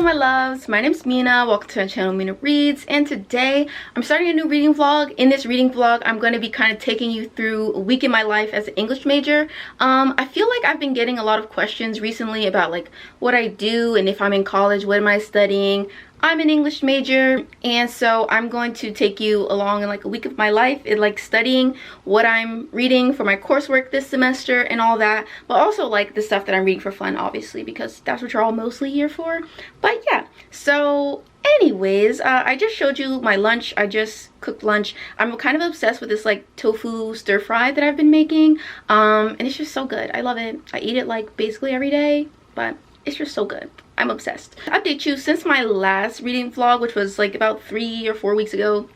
my loves, my name's Mina. Welcome to my channel, Mina Reads, and today I'm starting a new reading vlog. In this reading vlog, I'm going to be kind of taking you through a week in my life as an English major. I feel like I've been getting a lot of questions recently about like what I do and if I'm in college, what am I studying. I'm an English major, and so I'm going to take you along in like a week of my life in like studying what I'm reading for my coursework this semester and all that, but also like the stuff that I'm reading for fun, obviously, because that's what you're all mostly here for. But yeah, so anyways, I just showed you my lunch. I just cooked lunch. I'm kind of obsessed with this like tofu stir fry that I've been making, and it's just so good. I love it. I eat it like basically every day, but it's just so good. I'm obsessed. To update you, since my last reading vlog, which was like about 3 or 4 weeks ago,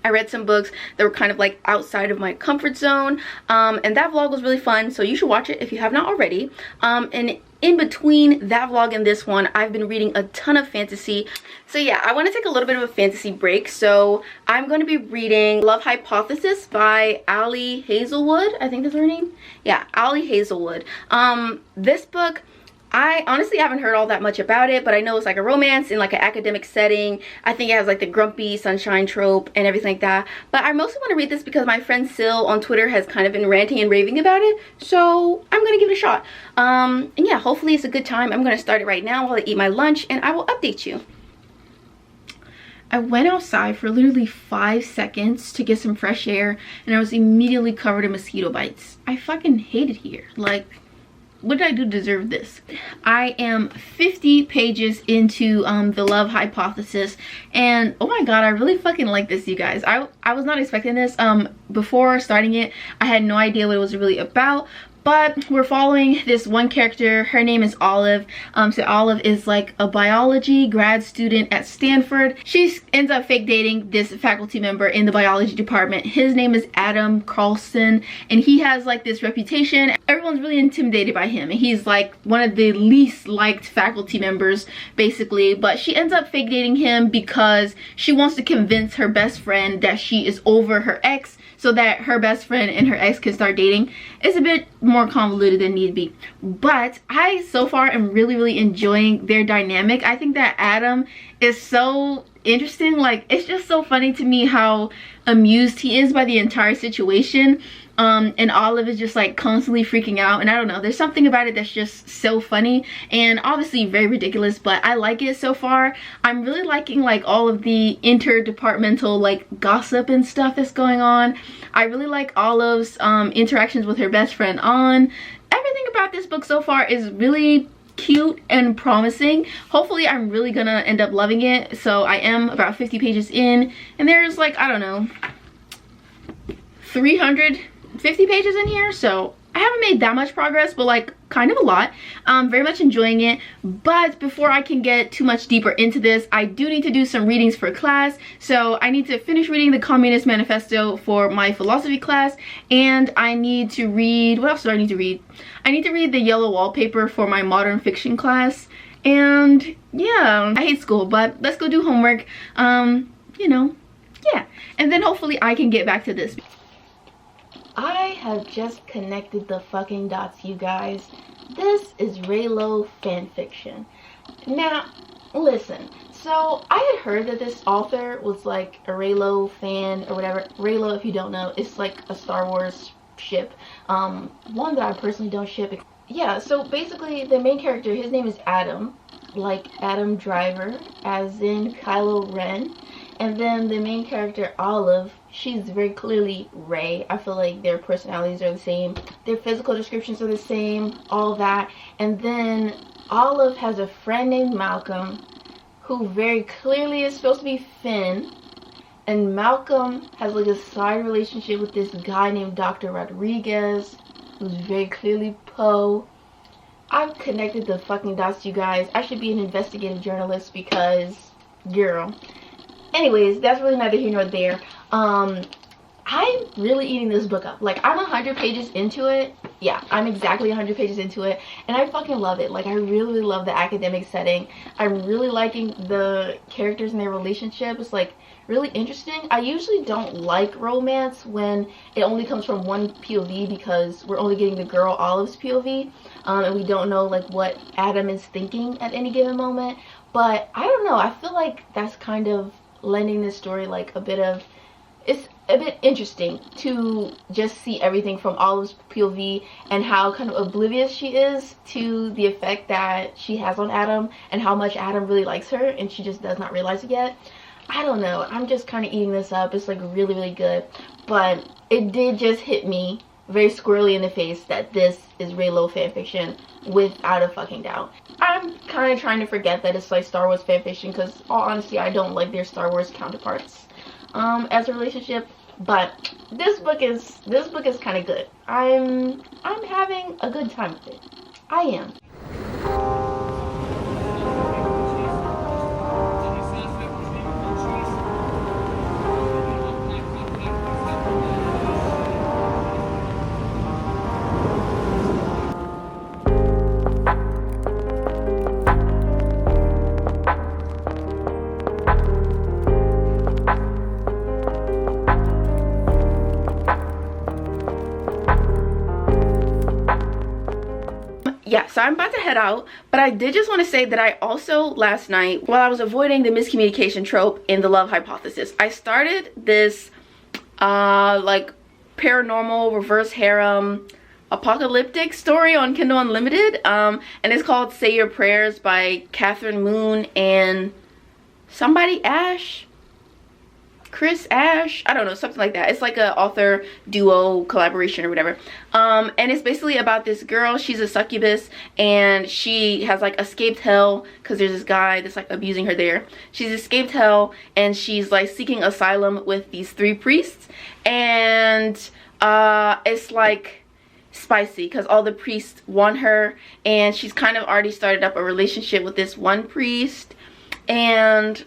I read some books that were kind of like outside of my comfort zone, and that vlog was really fun, so you should watch it if you have not already. And in between that vlog and this one, I've been reading a ton of fantasy. So yeah, I want to take a little bit of a fantasy break, so I'm going to be reading Love Hypothesis by Ali Hazelwood. I think that's her name. Yeah, Ali Hazelwood. This book, I honestly haven't heard all that much about it, but I know it's like a romance in like an academic setting. I think it has like the grumpy sunshine trope and everything like that. But I mostly want to read this because my friend Sil on Twitter has kind of been ranting and raving about it. So I'm going to give it a shot. And yeah, hopefully it's a good time. I'm going to start it right now while I eat my lunch, and I will update you. I went outside for literally 5 seconds to get some fresh air, and I was immediately covered in mosquito bites. I fucking hate it here. Like, what did I do to deserve this? I am 50 pages into the Love Hypothesis, and oh my god, I really fucking like this, you guys. I was not expecting this. Before starting it, I had no idea what it was really about. But we're following this one character. Her name is Olive. So Olive is like a biology grad student at Stanford. She ends up fake dating this faculty member in the biology department. His name is Adam Carlson, and he has like this reputation. Everyone's really intimidated by him, and he's like one of the least liked faculty members, basically. But she ends up fake dating him because she wants to convince her best friend that she is over her ex, so that her best friend and her ex can start dating. It's a bit more convoluted than need be, but I so far am really enjoying their dynamic. I think that Adam is so interesting. Like, it's just so funny to me how amused he is by the entire situation, and Olive is just like constantly freaking out, and I don't know, there's something about it that's just so funny and obviously very ridiculous, but I like it so far. I'm really liking like all of the interdepartmental like gossip and stuff that's going on. I really like Olive's interactions with her best friend On. Everything about this book so far is really cute and promising. Hopefully I'm really gonna end up loving it. So I am about 50 pages in, and there's like, I don't know, 350 pages in here, so I haven't made that much progress, but like kind of a lot. Very much enjoying it. But before I can get too much deeper into this, I do need to do some readings for class. So I need to finish reading the Communist Manifesto for my philosophy class, and I need to read, what else do I need to read? I need to read the Yellow Wallpaper for my modern fiction class. And yeah, I hate school, but let's go do homework. You know, yeah, and then hopefully I can get back to this. I have just connected the fucking dots, you guys. This is reylo fanfiction. Now, listen. So, I had heard that this author was like a reylo fan or whatever. Reylo, if you don't know, is like a Star Wars ship. One that I personally don't ship. Yeah, so basically the main character, his name is Adam. Like Adam Driver, as in Kylo Ren. And then the main character, Olive, she's very clearly Rey. I feel like their personalities are the same. Their physical descriptions are the same, all that. And then Olive has a friend named Malcolm, who very clearly is supposed to be Finn. And Malcolm has like a side relationship with this guy named Dr. Rodriguez, who's very clearly Poe. I've connected the fucking dots, you guys. I should be an investigative journalist because, girl. Anyways, that's really neither here nor there. I'm really eating this book up. Like, I'm 100 pages into it. Yeah, I'm exactly 100 pages into it, and I fucking love it. Like, I really love the academic setting. I'm really liking the characters and their relationship. It's like really interesting. I usually don't like romance when it only comes from one POV, because we're only getting the girl Olive's POV, and we don't know like what Adam is thinking at any given moment. But I don't know, I feel like that's kind of lending this story like a bit of, it's a bit interesting to just see everything from Olive's POV and how kind of oblivious she is to the effect that she has on Adam and how much Adam really likes her and she just does not realize it yet. I don't know, I'm just kind of eating this up. It's like really, really good, but it did just hit me very squarely in the face that this is reylo fanfiction without a fucking doubt. I'm kind of trying to forget that it's like Star Wars fanfiction because all honesty I don't like their Star Wars counterparts as a relationship, but this book is kind of good. I'm having a good time with it. I am. Yeah, so I'm about to head out, but I did just want to say that I also last night, while I was avoiding the miscommunication trope in the love hypothesis, I started this like paranormal reverse harem apocalyptic story on Kindle Unlimited, and it's called Say Your Prayers by Catherine Moon and somebody Chris Ash, I don't know, something like that. It's like a author duo collaboration or whatever, and it's basically about this girl. She's a succubus and she has like escaped hell because there's this guy that's like abusing her there. She's escaped hell and she's like seeking asylum with these 3 priests, and it's like spicy because all the priests want her, and she's kind of already started up a relationship with this one priest, and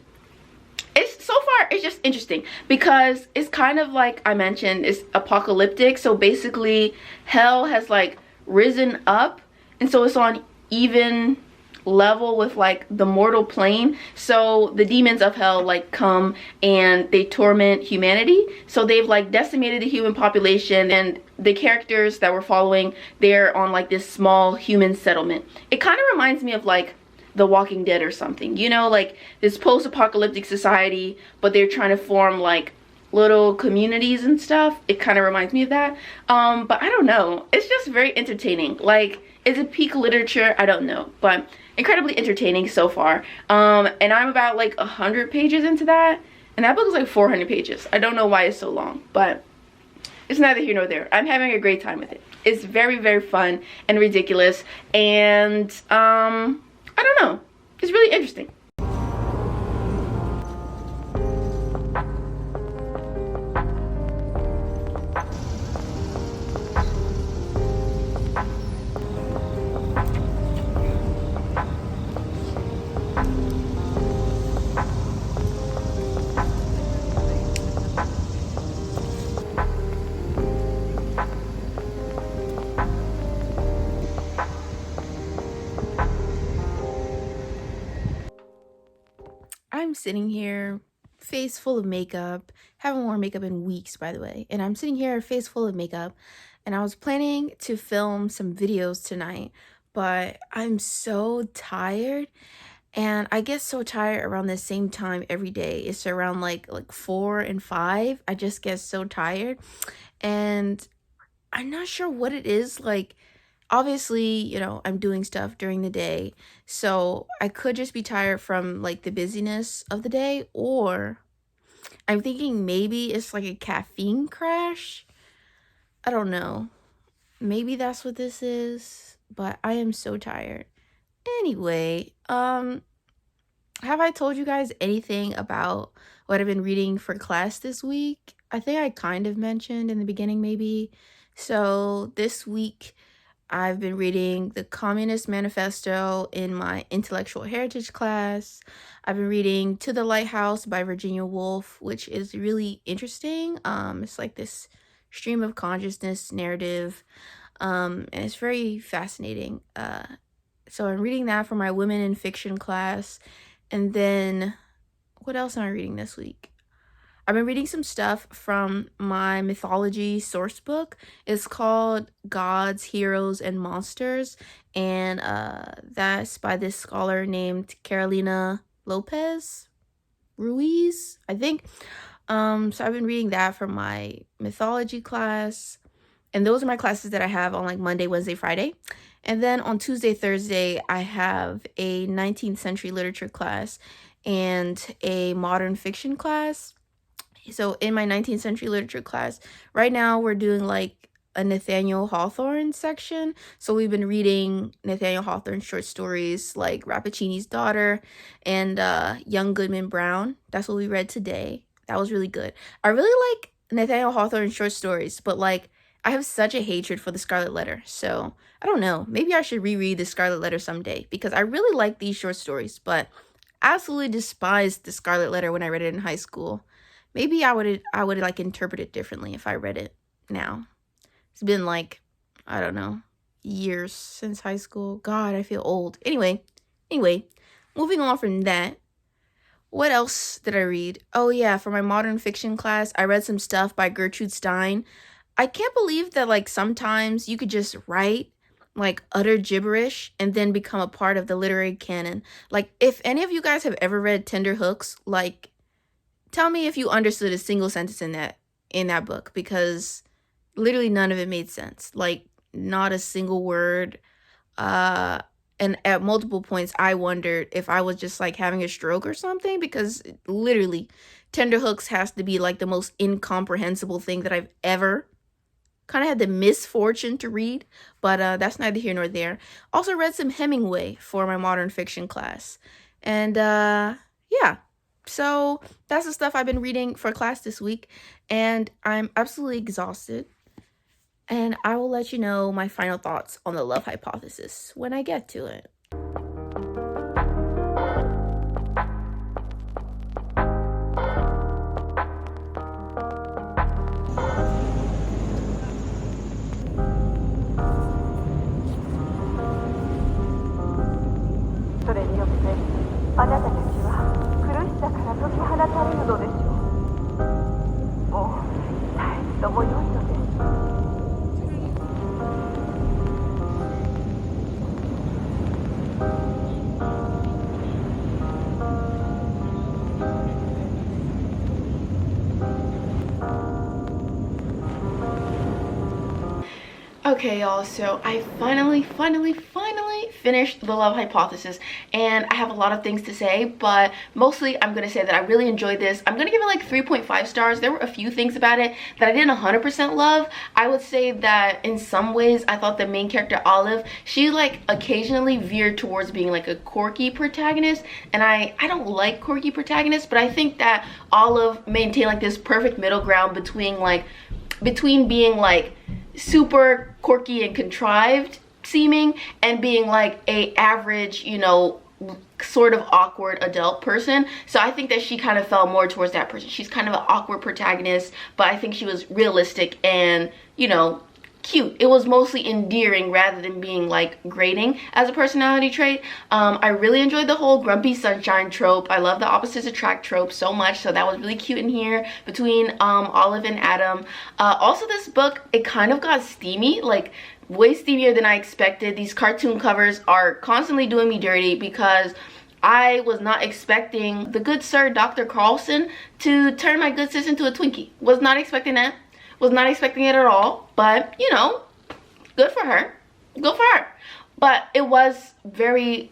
it's so far it's just interesting because it's kind of like I mentioned, it's apocalyptic. So basically hell has like risen up, and so it's on even level with like the mortal plane. So the demons of hell like come and they torment humanity. So they've like decimated the human population, and the characters that we're following, they're on like this small human settlement. It kind of reminds me of like The Walking Dead or something, you know, like this post-apocalyptic society, but they're trying to form like little communities and stuff. It kind of reminds me of that, but I don't know, it's just very entertaining. Like, is it peak literature? I don't know, but incredibly entertaining so far. And I'm about like 100 pages into that, and that book is like 400 pages. I don't know why it's so long, but it's neither here nor there. I'm having a great time with it. It's very, very fun and ridiculous, and I don't know, it's really interesting. I'm sitting here, face full of makeup. Haven't worn makeup in weeks, by the way. And I'm sitting here, face full of makeup. And I was planning to film some videos tonight, but I'm so tired. And I get so tired around the same time every day. It's around like 4 and 5. I just get so tired. And I'm not sure what it is. Like, obviously, you know, I'm doing stuff during the day, so I could just be tired from like the busyness of the day, or I'm thinking maybe it's like a caffeine crash. I don't know. Maybe that's what this is, but I am so tired. Anyway, have I told you guys anything about what I've been reading for class this week? I think I kind of mentioned in the beginning, maybe. So this week I've been reading the Communist Manifesto in my intellectual heritage class. I've been reading To the Lighthouse by Virginia Woolf, which is really interesting. It's like this stream of consciousness narrative, and it's very fascinating. So I'm reading that for my women in fiction class. And then what else am I reading this week? I've been reading some stuff from my mythology source book. It's called Gods, Heroes, and Monsters, and that's by this scholar named Carolina Lopez Ruiz, I think. So I've been reading that for my mythology class, and those are my classes that I have on like Monday, Wednesday, Friday. And then on Tuesday, Thursday, I have a 19th century literature class and a modern fiction class. So in my 19th century literature class, right now we're doing like a Nathaniel Hawthorne section. So we've been reading Nathaniel Hawthorne short stories like Rappaccini's Daughter and Young Goodman Brown. That's what we read today. That was really good. I really like Nathaniel Hawthorne short stories, but like I have such a hatred for the Scarlet Letter. So I don't know. Maybe I should reread the Scarlet Letter someday because I really like these short stories, but absolutely despised the Scarlet Letter when I read it in high school. Maybe I would like interpret it differently if I read it now. It's been like, I don't know, years since high school. God, I feel old. Anyway, moving on from that. What else did I read? Oh yeah, for my modern fiction class, I read some stuff by Gertrude Stein. I can't believe that like sometimes you could just write like utter gibberish and then become a part of the literary canon. Like if any of you guys have ever read Tender Hooks, like tell me if you understood a single sentence in that book, because literally none of it made sense. Like not a single word. And at multiple points I wondered if I was just like having a stroke or something, because literally Tender Hooks has to be like the most incomprehensible thing that I've ever kind of had the misfortune to read. But that's neither here nor there. Also read some Hemingway for my modern fiction class. And yeah. So that's the stuff I've been reading for class this week, and I'm absolutely exhausted. And I will let you know my final thoughts on the love hypothesis when I get to it. Okay, y'all, so I finally finished The Love Hypothesis, and I have a lot of things to say, but mostly I'm going to say that I really enjoyed this. I'm going to give it like 3.5 stars. There were a few things about it that I didn't 100% love. I would say that in some ways I thought the main character, Olive, she like occasionally veered towards being like a quirky protagonist, and I don't like quirky protagonists, but I think that Olive maintained like this perfect middle ground between being like super quirky and contrived seeming and being like a average, you know, sort of awkward adult person. So I think that she kind of fell more towards that person. She's kind of an awkward protagonist, but I think she was realistic and, you know, cute. It was mostly endearing rather than being like grating as a personality trait. I really enjoyed the whole grumpy sunshine trope. I love the opposites attract trope so much, so that was really cute in here between Olive and Adam. Also, this book, it kind of got steamy, like way steamier than I expected. These cartoon covers are constantly doing me dirty because I was not expecting the good sir Dr. Carlson to turn my good sis into a Twinkie. Was not expecting that. Was not expecting it at all, but you know, good for her. Good for her. But it was very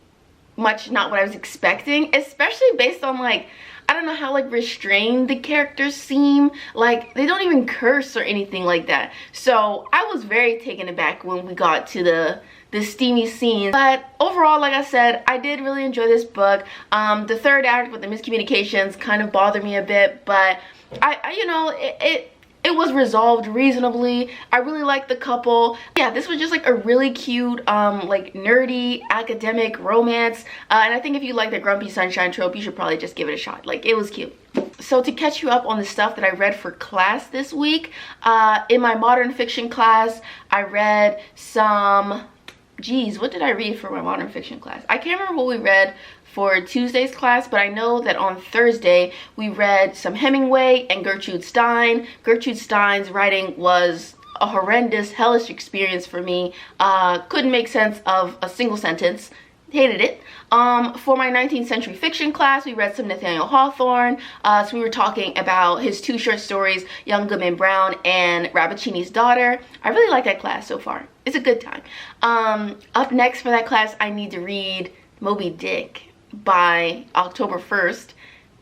much not what I was expecting, especially based on like, I don't know how like restrained the characters seem. Like they don't even curse or anything like that. So I was very taken aback when we got to the steamy scenes. But overall, like I said, I did really enjoy this book. The third act with the miscommunications kind of bothered me a bit, but I you know, it was resolved reasonably. I really liked the couple. Yeah, this was just like a really cute, like nerdy academic romance. And I think if you like the grumpy sunshine trope, you should probably just give it a shot. Like, it was cute. So to catch you up on the stuff that I read for class this week, in my modern fiction class, I read some... Geez, what did I read for my modern fiction class? I can't remember what we read for Tuesday's class, but I know that on Thursday we read some Hemingway and Gertrude Stein. Gertrude Stein's writing was a horrendous, hellish experience for me. Couldn't make sense of a single sentence. Hated it. For my 19th century fiction class, we read some Nathaniel Hawthorne. So we were talking about his 2 short stories, Young Goodman Brown and Rabbichini's Daughter. I really like that class so far. It's a good time. Up next for that class, I need to read Moby Dick by October 1st.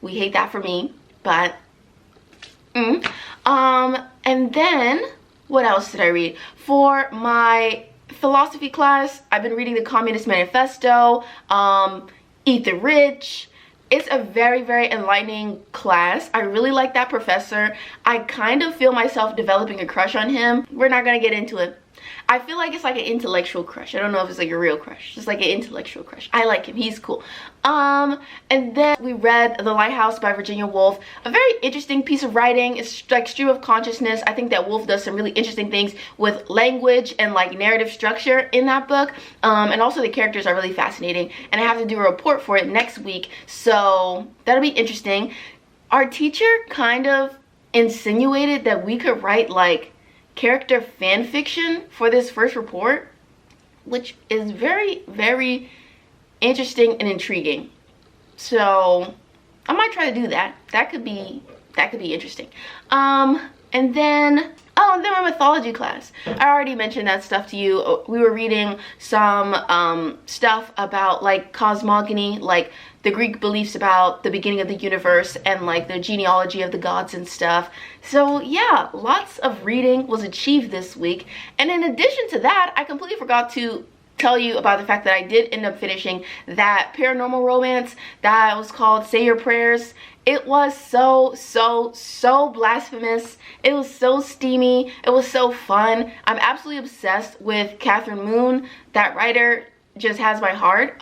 We hate that for me, but and then what else did I read? For my philosophy class, I've been reading the Communist Manifesto, Eat the Rich. It's a very, very enlightening class. I really like that professor. I kind of feel myself developing a crush on him. We're not gonna get into it. I feel like it's like an intellectual crush. I don't know if it's like a real crush. Just like an intellectual crush. I like him. He's cool. And then we read The Lighthouse by Virginia Woolf. A very interesting piece of writing. It's like stream of consciousness. I think that Woolf does some really interesting things with language and like narrative structure in that book. And also the characters are really fascinating. And I have to do a report for it next week. So that'll be interesting. Our teacher kind of insinuated that we could write like character fan fiction for this first report, which is very, very interesting and intriguing. So I might try to do that. That could be interesting. And then my mythology class. I already mentioned that stuff to you. We were reading some stuff about like cosmogony, like the Greek beliefs about the beginning of the universe and like the genealogy of the gods and stuff. So yeah, lots of reading was achieved this week. And in addition to that, I completely forgot to tell you about the fact that I did end up finishing that paranormal romance that was called Say Your Prayers. It was so blasphemous. It was so steamy. It was so fun. I'm absolutely obsessed with Catherine Moon. That writer just has my heart.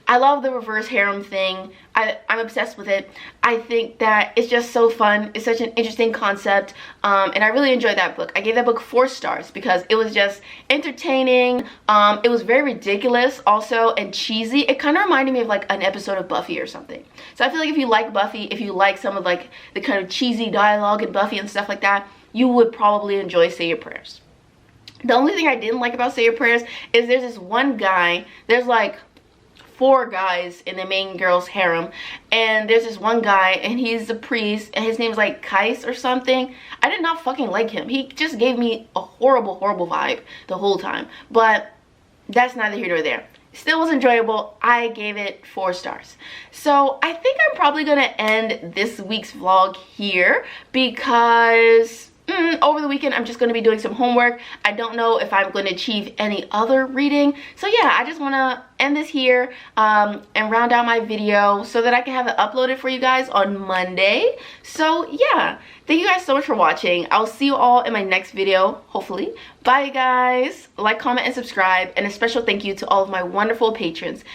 I love the reverse harem thing. I'm obsessed with it. I think that it's just so fun. It's such an interesting concept. And I really enjoyed that book. I gave that book 4 stars because it was just entertaining. It was very ridiculous also and cheesy. It kind of reminded me of like an episode of Buffy or something. So I feel like if you like Buffy, if you like some of like the kind of cheesy dialogue in Buffy and stuff like that, you would probably enjoy Say Your Prayers. The only thing I didn't like about Say Your Prayers is there's this one guy, there's like 4 guys in the main girl's harem, and there's this one guy and he's a priest and his name's like Kais or something. I did not fucking like him. He just gave me a horrible vibe the whole time, but that's neither here nor there. Still was enjoyable. I gave it 4 stars. So I think I'm probably gonna end this week's vlog here because over the weekend I'm just going to be doing some homework. I don't know if I'm going to achieve any other reading. So yeah, I just want to end this here and round out my video so that I can have it uploaded for you guys on Monday. So yeah, thank you guys so much for watching. I'll see you all in my next video, hopefully. Bye guys. Like, comment, and subscribe. And a special thank you to all of my wonderful patrons.